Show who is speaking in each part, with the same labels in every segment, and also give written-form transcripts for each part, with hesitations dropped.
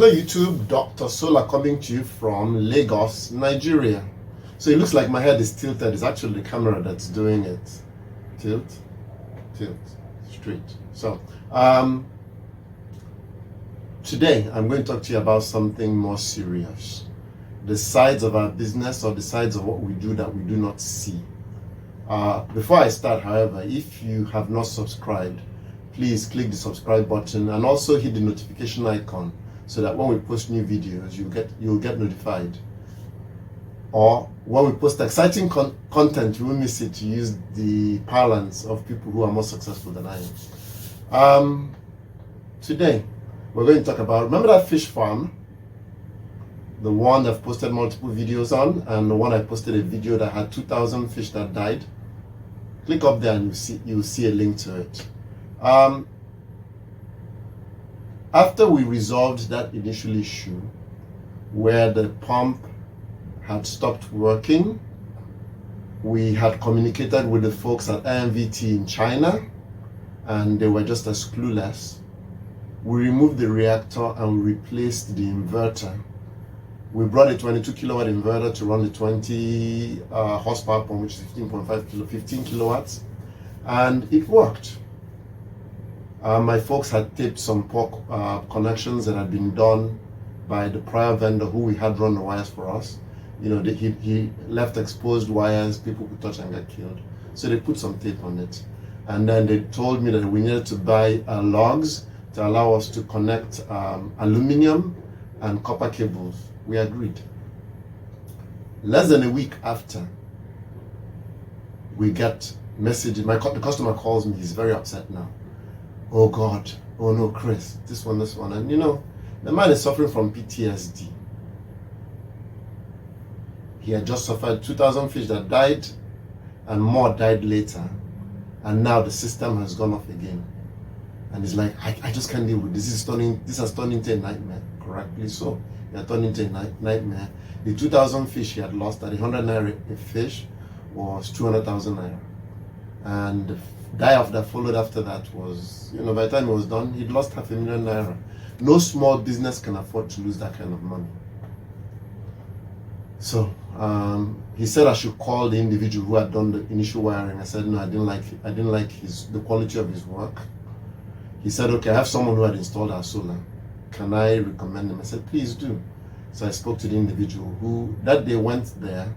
Speaker 1: Hello YouTube, Dr. Sola coming to you from Lagos, Nigeria. So it looks like my head is tilted. It's actually the camera that's doing it. Tilt, tilt, straight. So, today I'm going to talk to you about something more serious. The sides of our business or the sides of what we do that we do not see. Before I start, however, if you have not subscribed, please click the subscribe button and also hit the notification icon so that when we post new videos, you'll get notified. Or when we post exciting content, you won't miss it to use the parlance of people who are more successful than I am. Today, we're going to talk about, remember that fish farm? The one I've posted multiple videos on, and the one I posted a video that had 2,000 fish that died. Click up there and you'll see a link to it. After we resolved that initial issue where the pump had stopped working, we had communicated with the folks at IMVT in China and they were just as clueless. We removed the reactor and we replaced the inverter. We brought a 22 kilowatt inverter to run the 20 horsepower pump, which is 15 kilowatts, and it worked. My folks had taped some poor connections that had been done by the prior vendor who we had run the wires for us. You know, he left exposed wires, people could touch and get killed. So they put some tape on it. And then they told me that we needed to buy logs to allow us to connect aluminum and copper cables. We agreed. Less than a week after, we get messages. The customer calls me, he's very upset now. Oh God, oh no, Chris, this one. And you know, the man is suffering from PTSD. He had just suffered 2,000 fish that died and more died later. And now the system has gone off again. And he's like, I just can't deal with this. This has turned into a nightmare, correctly so. It had turned into a nightmare. The 2,000 fish he had lost at 100 naira a fish was 200,000 naira. And the die-off that followed after that was, you know, by the time it was done, he'd lost 500,000 naira. No small business can afford to lose that kind of money. So he said I should call the individual who had done the initial wiring. I said no, I didn't like the quality of his work. He said, okay, I have someone who had installed our solar. Can I recommend him? I said, please do. So I spoke to the individual who that day went there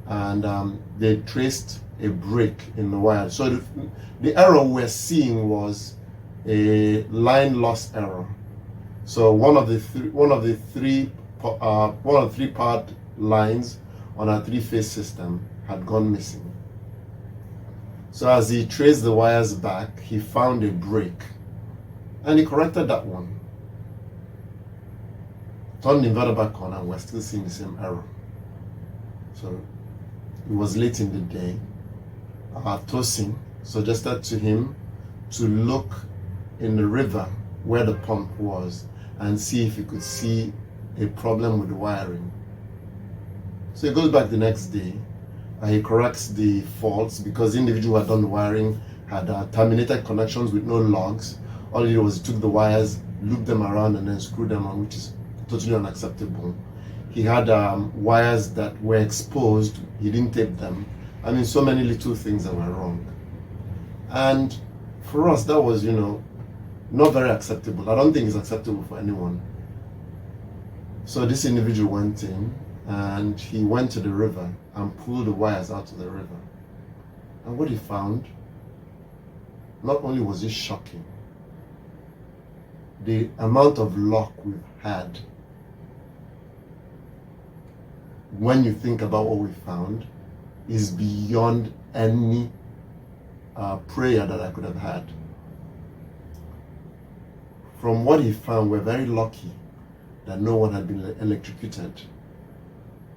Speaker 1: and they traced a break in the wire. So the error we're seeing was a line loss error. So one of the three part lines on our three-phase system had gone missing. So as he traced the wires back, he found a break and he corrected that one. Turned the inverter back on and we're still seeing the same error. So it was late in the day. Tosin suggested to him to look in the river where the pump was and see if he could see a problem with the wiring. So he goes back the next day. He corrects the faults because the individual who had done the wiring had terminated connections with no logs. All he did was he took the wires, looped them around and then screwed them on, which is totally unacceptable. He had wires that were exposed. He didn't tape them. I mean, so many little things that were wrong. And for us, that was, you know, not very acceptable. I don't think it's acceptable for anyone. So this individual went in and he went to the river and pulled the wires out of the river. And what he found, not only was it shocking, the amount of luck we've had when you think about what we found is beyond any prayer that I could have had. From what he found, we're very lucky that no one had been electrocuted.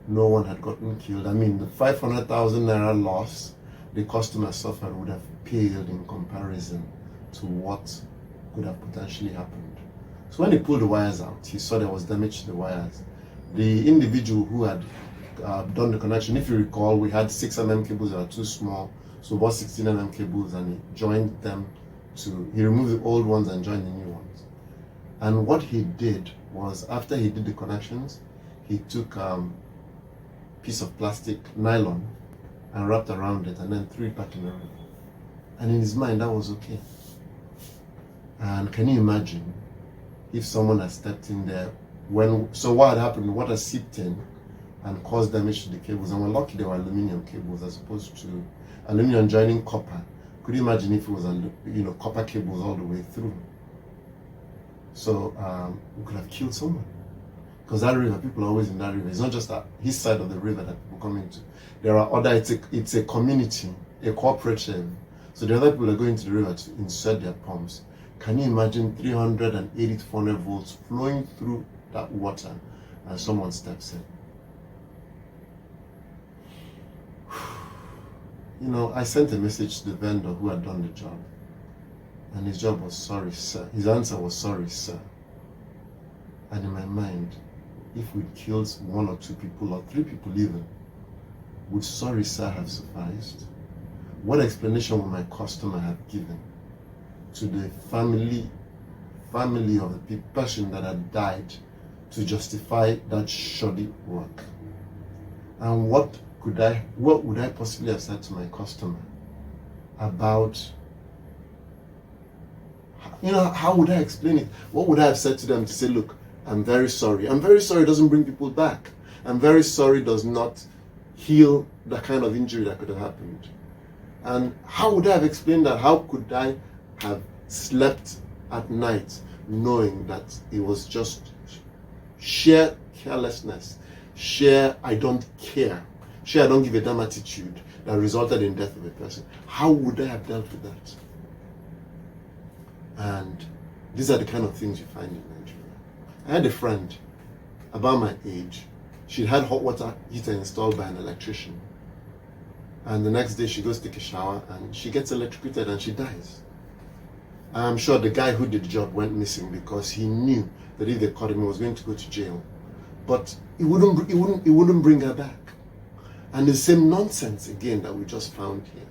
Speaker 1: No one had gotten killed. I mean, the 500,000 naira loss the customer suffered would have paled in comparison to what could have potentially happened. So when he pulled the wires out, he saw there was damage to the wires. The individual who had done the connection, if you recall, we had 6mm cables that were too small, so about 16mm cables, and he joined them he removed the old ones and joined the new ones. And what he did was after he did the connections, he took piece of plastic nylon and wrapped around it and then threw it back in the river. And in his mind, that was okay. And can you imagine if someone had stepped in there so what had happened, what had seeped in and caused damage to the cables, and we're lucky they were aluminum cables as opposed to aluminum joining copper. Could you imagine if it was copper cables all the way through? So we could have killed someone. Because that river, people are always in that river. It's not just his side of the river that people come into. There are other, it's a community, a cooperative. So the other people are going to the river to insert their pumps. Can you imagine 380 to 400 volts flowing through that water and someone steps in? I sent a message to the vendor who had done the job. And his job was, sorry, sir. His answer was, sorry, sir. And in my mind, if we killed 1 or 2 people or 3 people even, would sorry, sir have sufficed? What explanation would my customer have given to the family of the person that had died to justify that shoddy work? And what would I possibly have said to my customer about, how would I explain it? What would I have said to them to say, look, I'm very sorry. I'm very sorry doesn't bring people back. I'm very sorry does not heal the kind of injury that could have happened. And how would I have explained that? How could I have slept at night knowing that it was just sheer carelessness, sheer I don't care, sheer I don't give a damn attitude that resulted in death of a person? How would I have dealt with that? And these are the kind of things you find in Nigeria. I had a friend about my age. She had hot water heater installed by an electrician. And the next day she goes to take a shower and she gets electrocuted and she dies. I'm sure the guy who did the job went missing because he knew that if they caught him, he was going to go to jail. But it wouldn't bring her back. And the same nonsense again that we just found here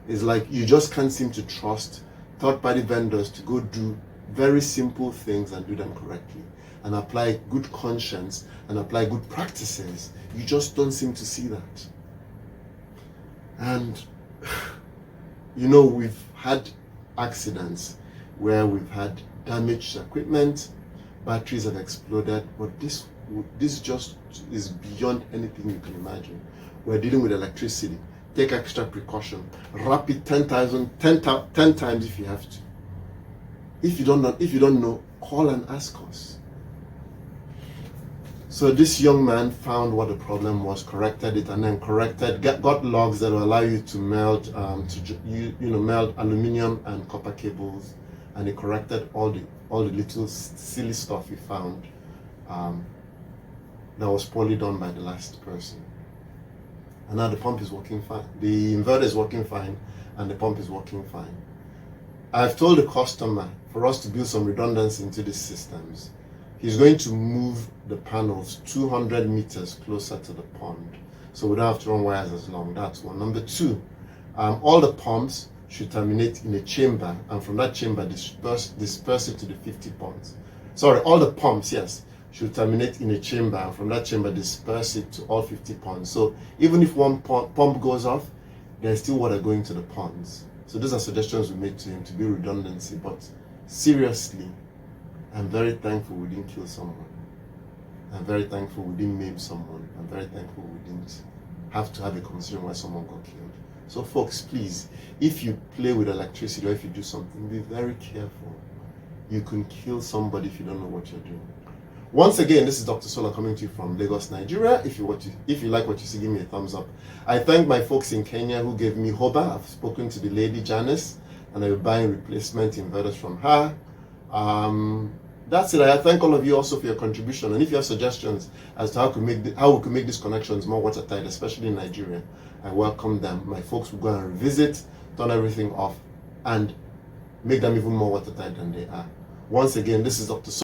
Speaker 1: is like you just can't seem to trust third-party vendors to go do very simple things and do them correctly and apply good conscience and apply good practices. You just don't seem to see that. And we've had accidents where we've had damaged equipment, batteries have exploded, but this just is beyond anything you can imagine. We're dealing with electricity. Take extra precaution. Wrap it 10 times if you have to. If you don't know, call and ask us. So this young man found what the problem was, corrected it, and then got logs that will allow you to melt melt aluminum and copper cables, and he corrected all the little silly stuff he found that was poorly done by the last person. And now the pump is working fine. The inverter is working fine, and the pump is working fine. I've told the customer for us to build some redundancy into these systems. He's going to move the panels 200 meters closer to the pond, so we don't have to run wires as long. That's one. Number 2, all the pumps should terminate in a chamber, and from that chamber disperse it to the 50 ponds. Sorry, all the pumps, yes, should terminate in a chamber, and from that chamber disperse it to all 50 ponds. So even if one pump goes off, there's still water going to the ponds. So those are suggestions we made to him to build redundancy. But seriously, I'm very thankful we didn't kill someone. I'm very thankful we didn't maim someone. I'm very thankful we didn't have to have a conversation why someone got killed. So folks, please, if you play with electricity or if you do something, be very careful. You can kill somebody if you don't know what you're doing. Once again, this is Dr. Sola coming to you from Lagos, Nigeria. If you like what you see, give me a thumbs up. I thank my folks in Kenya who gave me Hoba. I've spoken to the lady Janice, and I'll be buying replacement inverters from her. That's it. I thank all of you also for your contribution. And if you have suggestions as to how we can make these connections more watertight, especially in Nigeria, I welcome them. My folks will go and revisit, turn everything off, and make them even more watertight than they are. Once again, this is Dr. Sola.